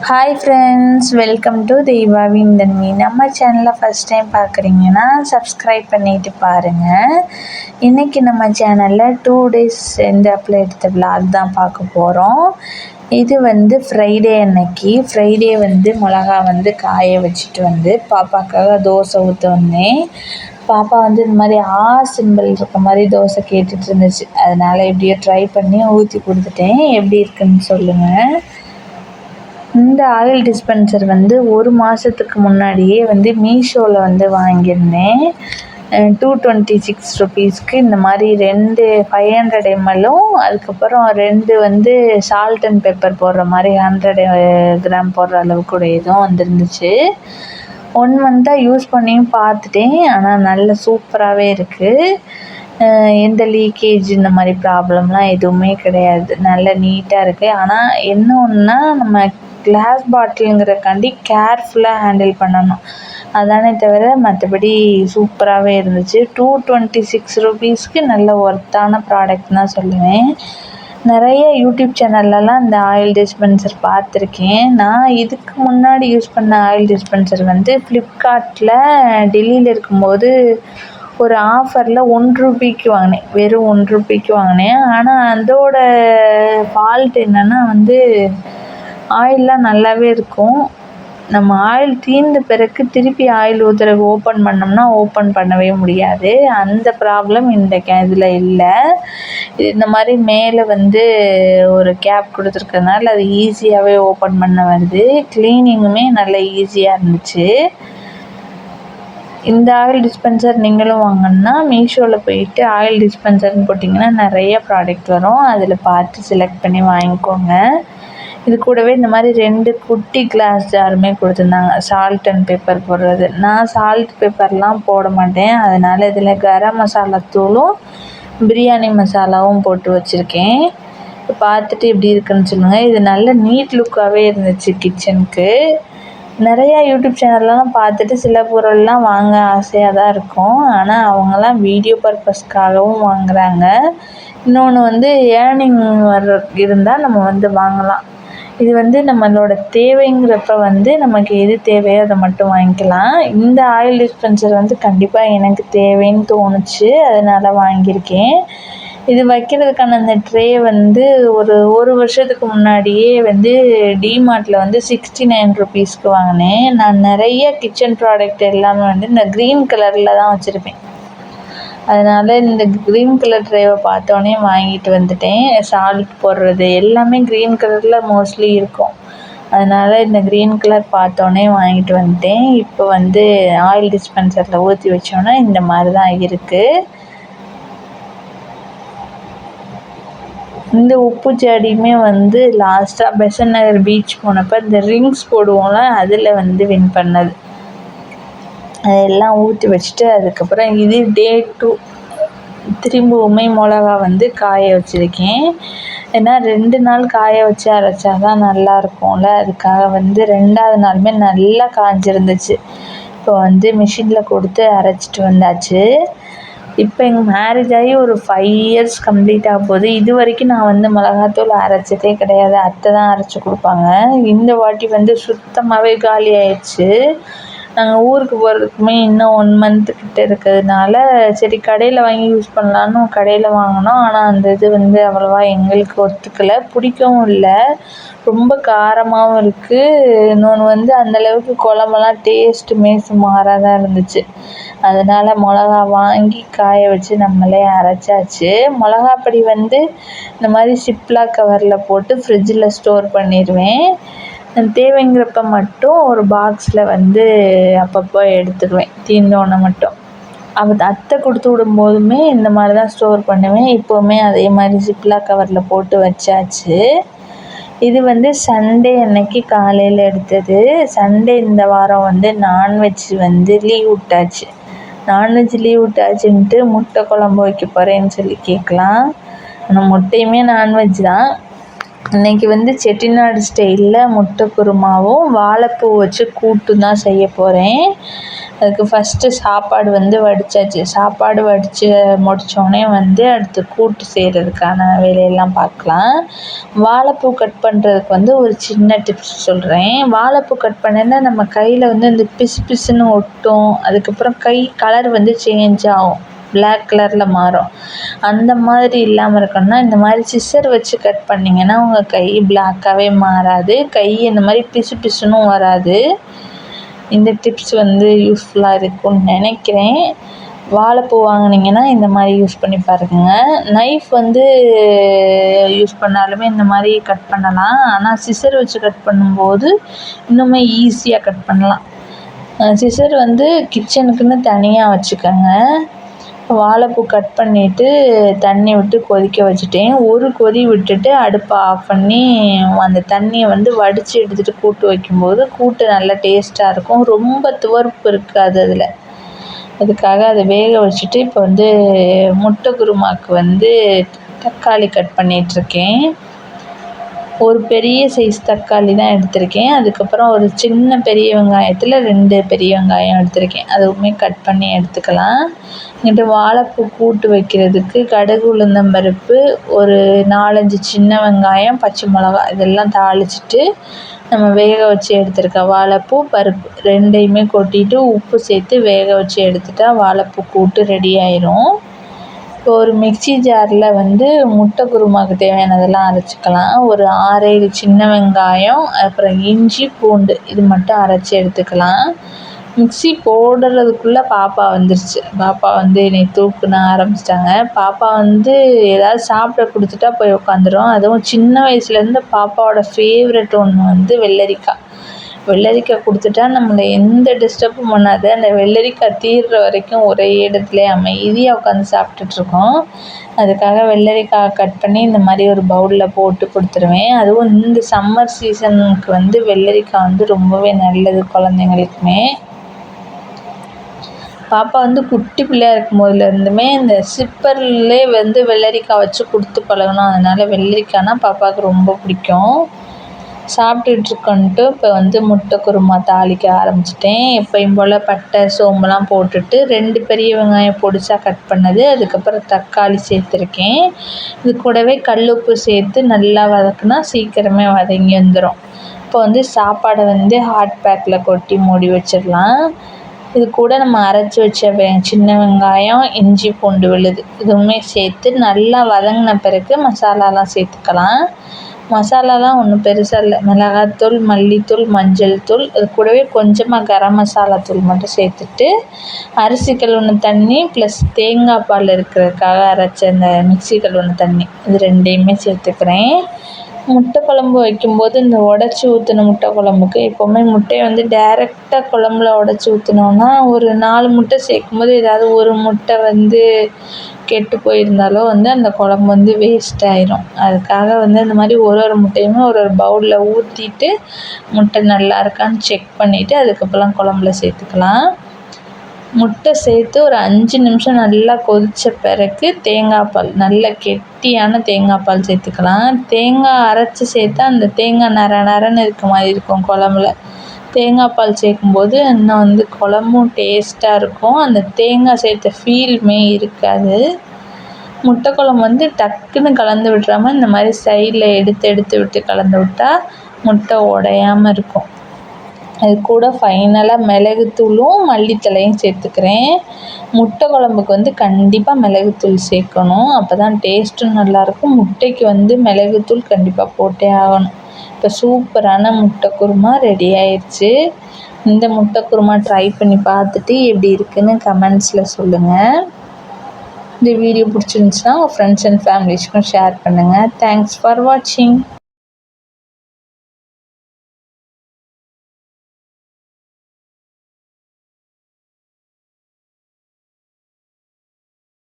Hi friends, welcome to தெய்வாவின் தன்வி. நம்ம சேனலை first time பார்க்குறீங்கன்னா சப்ஸ்கிரைப் பண்ணிவிட்டு பாருங்கள். இன்றைக்கி நம்ம சேனலில் 2 days செஞ்சாப்பில் எடுத்த விளாக் தான் பார்க்க போகிறோம். இது ஃப்ரைடே அன்னைக்கு. ஃப்ரைடே மிளகா காய வச்சுட்டு பாப்பாக்காக தோசை ஊற்ற வந்தேன். பாப்பா இந்த மாதிரி சிம்பிள் இருக்க மாதிரி தோசை கேட்டுட்டு இருந்துச்சு. அதனால் எப்படியோ ட்ரை பண்ணி ஊற்றி கொடுத்துட்டேன். எப்படி இருக்குன்னு சொல்லுங்கள். இந்த ஆயில் டிஸ்பென்சர் 1 மாதத்துக்கு முன்னாடியே மீஷோவில் வாங்கியிருந்தேன். 226 rupeesக்கு இந்த மாதிரி 2 500 mlலும் அதுக்கப்புறம் 2 சால்ட் அண்ட் பெப்பர் போடுற மாதிரி 100 கிராம் போடுற அளவுக்கு கூட இதுவும் வந்துருந்துச்சு. 1 மந்த்தாக யூஸ் பண்ணியும் பார்த்துட்டேன். ஆனால் நல்ல சூப்பராகவே இருக்குது. எந்த லீக்கேஜ் இந்த மாதிரி ப்ராப்ளம்லாம் எதுவுமே கிடையாது. நல்ல நீட்டாக இருக்குது. ஆனால் என்ன ஒன்றுனா, நம்ம கிளாஸ் பாட்டிலுங்கிறக்காண்டி கேர்ஃபுல்லாக ஹேண்டில் பண்ணணும். அதானே தவிர மற்றபடி சூப்பராகவே இருந்துச்சு. 226 rupeesக்கு நல்ல ஒர்த்தான ப்ராடக்ட் தான் சொல்லுவேன். நிறைய யூடியூப் சேனல்லலாம் இந்த ஆயில் டிஸ்பென்சர் பார்த்துருக்கேன். நான் இதுக்கு முன்னாடி யூஸ் பண்ண ஆயில் டிஸ்பென்சர் ஃப்ளிப்கார்ட்டில் டெல்லியில் இருக்கும்போது ஒரு ஆஃபரில் 1 ரூபாய்க்கு வாங்கினேன். வெறும் 1 ரூபாய்க்கு வாங்கினேன். ஆனால் அதோட ஃபால்ட் என்னென்னா ஆயிலெலாம் நல்லாவே இருக்கும். நம்ம ஆயில் தீர்ந்த பிறகு திருப்பி ஆயில் ஊற்றுறதுக்கு ஓப்பன் பண்ணோம்னா ஓப்பன் பண்ணவே முடியாது. அந்த ப்ராப்ளம் இந்த இதில் இல்லை. இந்த மாதிரி மேலே ஒரு கேப் கொடுத்துருக்கறனால அது ஈஸியாகவே ஓப்பன் பண்ண வருது. க்ளீனிங்குமே நல்ல ஈஸியாக இருந்துச்சு. இந்த ஆயில் டிஸ்பென்சர் நீங்களும் வாங்கினா மீஷோவில் போயிட்டு ஆயில் டிஸ்பென்சர்னு போட்டிங்கன்னா நிறைய ப்ராடக்ட் வரும். அதில் பார்த்து செலக்ட் பண்ணி வாங்கிக்கோங்க. இது கூடவே இந்த மாதிரி 2 குட்டி கிளாஸ் ஜாருமே கொடுத்துருந்தாங்க, சால்ட் அண்ட் பெப்பர் போடுறது. நான் சால்ட் பெப்பர்லாம் போட மாட்டேன். அதனால் இதில் கரம் மசாலா தூளும் பிரியாணி மசாலாவும் போட்டு வச்சுருக்கேன். பார்த்துட்டு எப்படி இருக்குன்னு சொல்லுங்கள். இது நல்ல நீட் லுக்காகவே இருந்துச்சு கிச்சனுக்கு. நிறையா யூடியூப் சேனல்லாம் பார்த்துட்டு சில பொருள்லாம் வாங்க ஆசையாக தான் இருக்கும். ஆனால் அவங்களாம் வீடியோ பர்பஸ்க்காகவும் வாங்குகிறாங்க. இன்னொன்று ஏர்னிங் இருந்தால் நம்ம வாங்கலாம். இது நம்மளோட தேவைங்கிறப்ப நமக்கு எது தேவையோ அதை மட்டும் வாங்கிக்கலாம். இந்த ஆயில் டிஸ்பென்சர் கண்டிப்பாக எனக்கு தேவைன்னு தோணுச்சு. அதனால் வாங்கியிருக்கேன். இது வைக்கிறதுக்கான அந்த ட்ரே ஒரு வருஷத்துக்கு முன்னாடியே டிமார்ட்டில் 69 rupeesக்கு வாங்கினேன். நான் நிறைய கிச்சன் ப்ராடக்ட் எல்லாமே இந்த க்ரீன் கலரில் தான் வச்சுருப்பேன். அதனால் இந்த க்ரீன் கலர் ட்ரேவை பார்த்தோன்னே வாங்கிட்டு வந்துட்டேன். சால்ட் போடுறது எல்லாமே க்ரீன் கலரில் மோஸ்ட்லி இருக்கும். அதனால் இந்த க்ரீன் கலர் பார்த்தோன்னே வாங்கிட்டு வந்துட்டேன். இப்போ ஆயில் டிஸ்பென்சரில் ஊற்றி வச்சோன்னா இந்த மாதிரி தான் இருக்குது. இந்த உப்பு ஜாடியுமே லாஸ்ட்டாக பெசன்ட் நகர் பீச் போனப்போ இந்த ரிங்ஸ் போடுவோம்ல, அதில் வின் பண்ணது. அதெல்லாம் ஊற்றி வச்சுட்டு அதுக்கப்புறம் இது டே 2 திரும்பவுமே மிளகா காய வச்சுருக்கேன். ஏன்னா 2 நாள் காய வச்சு அரைச்சா தான் நல்லா இருக்கும்ல. அதுக்காக 2ஆவது நாளுமே நல்லா காஞ்சிருந்துச்சு. இப்போ மிஷினில் கொடுத்து அரைச்சிட்டு வந்தாச்சு. இப்போ எங்கள் மேரேஜ் ஆகி ஒரு 5 years கம்ப்ளீட் ஆக போகுது. இது வரைக்கும் நான் மிளகாத்தூள் அரைச்சதே கிடையாது. அத்தை தான் அரைச்சி கொடுப்பாங்க. இந்த வாட்டி சுத்தமாகவே காலி ஆயிடுச்சு. நாங்கள் ஊருக்கு போகிறதுக்குமே இன்னும் 1 month கிட்ட இருக்கிறதுனால சரி கடையில் வாங்கி யூஸ் பண்ணலான்னு கடையில் வாங்கினோம். ஆனால் அந்த இது அவ்வளோவா எங்களுக்கு ஒத்துக்கலை, பிடிக்கவும் இல்லை. ரொம்ப காரமாகவும் இருக்குது. இன்னொன்று அந்தளவுக்கு குழம்பெல்லாம் டேஸ்ட்டுமே சுமாராக தான் இருந்துச்சு. அதனால் மிளகா வாங்கி காய வச்சு நம்மளே அரைச்சாச்சு. மிளகாப்பொடி இந்த மாதிரி சிப்லாக் கவரில் போட்டு ஃப்ரிட்ஜில் ஸ்டோர் பண்ணிடுவேன். தேவைங்கிறப்ப மட்டும் ஒரு பாக்ஸில் அப்பப்போ எடுத்துக்குவேன், தீர்ந்தோன்னே மட்டும். அத்தை கொடுத்து விடும்போதுமே இந்த மாதிரி தான் ஸ்டோர் பண்ணுவேன். இப்போவுமே அதே மாதிரி சிப்லாக் கவரில் போட்டு வச்சாச்சு. இது சண்டே அன்னைக்கு காலையில் எடுத்தது. சண்டே இந்த வாரம் நான்வெஜ் லீவ் விட்டாச்சு. நான்வெஜ் லீவ் விட்டாச்சுன்ட்டு முட்டை குழம்பு வைக்க போகிறேன்னு சொல்லி கேட்கலாம். ஆனால் முட்டையுமே நான்வெஜ் தான். இன்றைக்கி வந்து செட்டிநாடு ஸ்டைலில் முட்டை குருமாவும் வாழைப்பூ வச்சு கூட்டும் தான் செய்ய போகிறேன். அதுக்கு ஃபஸ்ட்டு சாப்பாடு வந்து வடித்தாச்சு. சாப்பாடு வடித்து முடித்தோடனே வந்து அடுத்து கூட்டு செய்கிறதுக்கான வேலையெல்லாம் பார்க்கலாம். வாழைப்பூ கட் பண்ணுறதுக்கு வந்து ஒரு சின்ன டிப்ஸ் சொல்கிறேன். வாழைப்பூ கட் பண்ணேன்னா நம்ம கையில் வந்து இந்த பிசு பிசுன்னு ஒட்டும். அதுக்கப்புறம் கை கலர் வந்து சேஞ்ச் ஆகும், பிளாக் கலரில் மாறும். அந்த மாதிரி இல்லாமல் இருக்கணும்னா இந்த மாதிரி சிசர் வச்சு கட் பண்ணிங்கன்னா உங்கள் கை பிளாக்காகவே மாறாது, கை இந்த மாதிரி பிசு பிசுன்னும் வராது. இந்த டிப்ஸ் வந்து யூஸ்ஃபுல்லாக இருக்கும்னு நினைக்கிறேன். வாழைப்பூ வாங்கினீங்கன்னா இந்த மாதிரி யூஸ் பண்ணி பாருங்கள். நைஃப் வந்து யூஸ் பண்ணாலுமே இந்த மாதிரி கட் பண்ணலாம். ஆனால் சிசர் வச்சு கட் பண்ணும்போது இன்னுமே ஈஸியாக கட் பண்ணலாம். சிசர் வந்து கிச்சனுக்குன்னு தனியாக வச்சுக்கோங்க. வாழைப்பூ கட் பண்ணிவிட்டு தண்ணி விட்டு கொதிக்க வச்சுட்டேன். ஒரு கொதி விட்டுட்டு அடுப்பை ஆஃப் பண்ணி அந்த தண்ணியை வந்து வடித்து எடுத்துகிட்டு கூட்டு வைக்கும்போது கூட்டு நல்லா டேஸ்ட்டாக இருக்கும். ரொம்ப துவர்ப்பு இருக்காது அதில். அதுக்காக அதை வேக வச்சுட்டு இப்போ வந்து முட்டை குருமாவுக்கு வந்து தக்காளி கட் பண்ணிகிட்ருக்கேன். ஒரு பெரிய சைஸ் தக்காளி தான் எடுத்திருக்கேன். அதுக்கப்புறம் ஒரு சின்ன பெரிய வெங்காயத்தில் 2 பெரிய வெங்காயம் எடுத்திருக்கேன். அதுவுமே கட் பண்ணி எடுத்துக்கலாம். இங்கிட்டு வாழைப்பூ கூட்டு வைக்கிறதுக்கு கடுகு, உளுந்தம்பருப்பு, ஒரு 4-5 சின்ன வெங்காயம், பச்சை மிளகா இதெல்லாம் தாளிச்சிட்டு நம்ம வேக வச்சு எடுத்துருக்க வாழைப்பூ, பருப்பு 2யுமே கொட்டிட்டு உப்பு சேர்த்து வேக வச்சு எடுத்துட்டா வாழைப்பூ கூட்டு ரெடி ஆயிரும். இப்போ ஒரு மிக்ஸி ஜாரில் வந்து முட்டை குருமாவுக்கு தேவையானதெல்லாம் அரைச்சிக்கலாம். ஒரு 6-7 சின்ன வெங்காயம், அப்புறம் இஞ்சி, பூண்டு இது மட்டும் அரைச்சி எடுத்துக்கலாம். மிக்ஸி போடுறதுக்குள்ளே பாப்பா வந்துருச்சு. பாப்பா வந்து என்னை தூக்குன ஆரம்பிச்சிட்டாங்க. பாப்பா வந்து ஏதாவது சாப்பிட கொடுத்துட்டா போய் உட்காந்துரும். அதுவும் சின்ன வயசுலேருந்து பாப்பாவோட ஃபேவரெட் ஒன்று வந்து வெள்ளரிக்காய். வெள்ளரிக்காய் கொடுத்துட்டா நம்மளை எந்த டிஸ்டர்பும் பண்ணாது. அந்த வெள்ளரிக்காய் தீர்ற வரைக்கும் ஒரே இடத்துல அமைதியாக உட்காந்து சாப்பிட்டுட்ருக்கோம். அதுக்காக வெள்ளரிக்காய் கட் பண்ணி இந்த மாதிரி ஒரு பவுலில் போட்டு கொடுத்துருவேன். அதுவும் இந்த சம்மர் சீசனுக்கு வந்து வெள்ளரிக்காய் வந்து ரொம்பவே நல்லது குழந்தைங்களுக்குமே. பாப்பா வந்து குட்டி பிள்ளையாக இருக்கும் போதுலேருந்துமே இந்த சிப்பர்லே வந்து வெள்ளரிக்காய் வச்சு கொடுத்து பழகணும். அதனால் வெள்ளரிக்காய்னா பாப்பாவுக்கு ரொம்ப பிடிக்கும். சாப்பிட்டுட்ருக்கன்ட்டு இப்போ வந்து முட்டை குருமா தாளிக்க ஆரம்பிச்சிட்டேன். எப்பயும் போல் பட்டை, சோம்புலாம் போட்டுட்டு 2 பெரிய வெங்காயம் பொடிசா கட் பண்ணது, அதுக்கப்புறம் தக்காளி சேர்த்துருக்கேன். இது கூடவே கல்லுப்பு சேர்த்து நல்லா வதக்குனா சீக்கிரமே வதங்கி வந்துடும். இப்போ வந்து சாப்பாடை வந்து ஹாட் பேக்கில் கொட்டி மூடி வச்சிடலாம். இது கூட நம்ம அரைச்சி வச்ச சின்ன வெங்காயம், இஞ்சி, பூண்டு விழுது இதுவுமே சேர்த்து நல்லா வதங்கின பிறகு மசாலாலாம் சேர்த்துக்கலாம். மசாலாலாம் ஒன்றும் பெருசாக இல்லை. மிளகாத்தூள், மல்லித்தூள், மஞ்சள் தூள், அது கூடவே கொஞ்சமாக கரம் மசாலா தூள் மட்டும் சேர்த்துட்டு அரிசி கழுவுன தண்ணி ப்ளஸ் தேங்காய் பால் இருக்கிறதுக்காக அரைச்ச அந்த மிக்ஸி கழுவுன தண்ணி இது 2யுமே சேர்த்துக்கிறேன். முட்டை குழம்பு வைக்கும்போது இந்த உடச்சி ஊற்றின முட்டை குழம்புக்கு எப்போவுமே முட்டையை வந்து டைரெக்டாக குழம்புல உடச்சி ஊற்றினோன்னா ஒரு 4 முட்டை சேர்க்கும்போது ஏதாவது ஒரு முட்டை வந்து கெட்டு போயிருந்தாலோ வந்து அந்த குழம்பு வந்து வேஸ்ட் ஆயிரும். அதுக்காக வந்து இந்த மாதிரி ஒரு முட்டையுமே ஒரு பவுலில் ஊற்றிட்டு முட்டை நல்லா இருக்கான்னு செக் பண்ணிவிட்டு அதுக்கப்புறம் குழம்புல சேர்த்துக்கலாம். முட்டை சேர்த்து ஒரு 5 நிமிஷம் நல்லா கொதித்த பிறகு தேங்காய் பால், நல்ல கெட்டியான தேங்காய் பால் சேர்த்துக்கலாம். தேங்காய் அரைச்சி சேர்த்தா அந்த தேங்காய் நரன்னு இருக்க மாதிரி இருக்கும் குழம்புல. தேங்காய் பால் சேர்க்கும்போது இன்னும் வந்து குழம்பும் டேஸ்ட்டாக இருக்கும். அந்த தேங்காய் சேர்த்த ஃபீலுமே இருக்காது. முட்டை குழம்பு வந்து டக்குன்னு கலந்து விட்டுறாமல் இந்த மாதிரி சைடில் எடுத்து விட்டு கலந்து விட்டால் முட்டை உடையாமல் இருக்கும். அது கூட ஃபைனலாக மிளகுத்தூளும் மல்லித்தழையும் சேர்த்துக்கிறேன். முட்டை குழம்புக்கு வந்து கண்டிப்பாக மிளகுத்தூள் சேர்க்கணும். அப்போ தான் டேஸ்ட்டும் நல்லாயிருக்கும். முட்டைக்கு வந்து மிளகுத்தூள் கண்டிப்பாக போட்டே ஆகணும். இப்போ சூப்பரான முட்டை குருமா ரெடி ஆயிடுச்சு. இந்த முட்டை குருமா ட்ரை பண்ணி பார்த்துட்டு எப்படி இருக்குன்னு கமெண்ட்ஸில் சொல்லுங்கள். இந்த வீடியோ பிடிச்சிருந்துச்சுன்னா உங்கள் ஃப்ரெண்ட்ஸ் அண்ட் ஃபேமிலிஸ்க்கும் ஷேர் பண்ணுங்கள். தேங்க்ஸ் ஃபார் வாட்சிங்.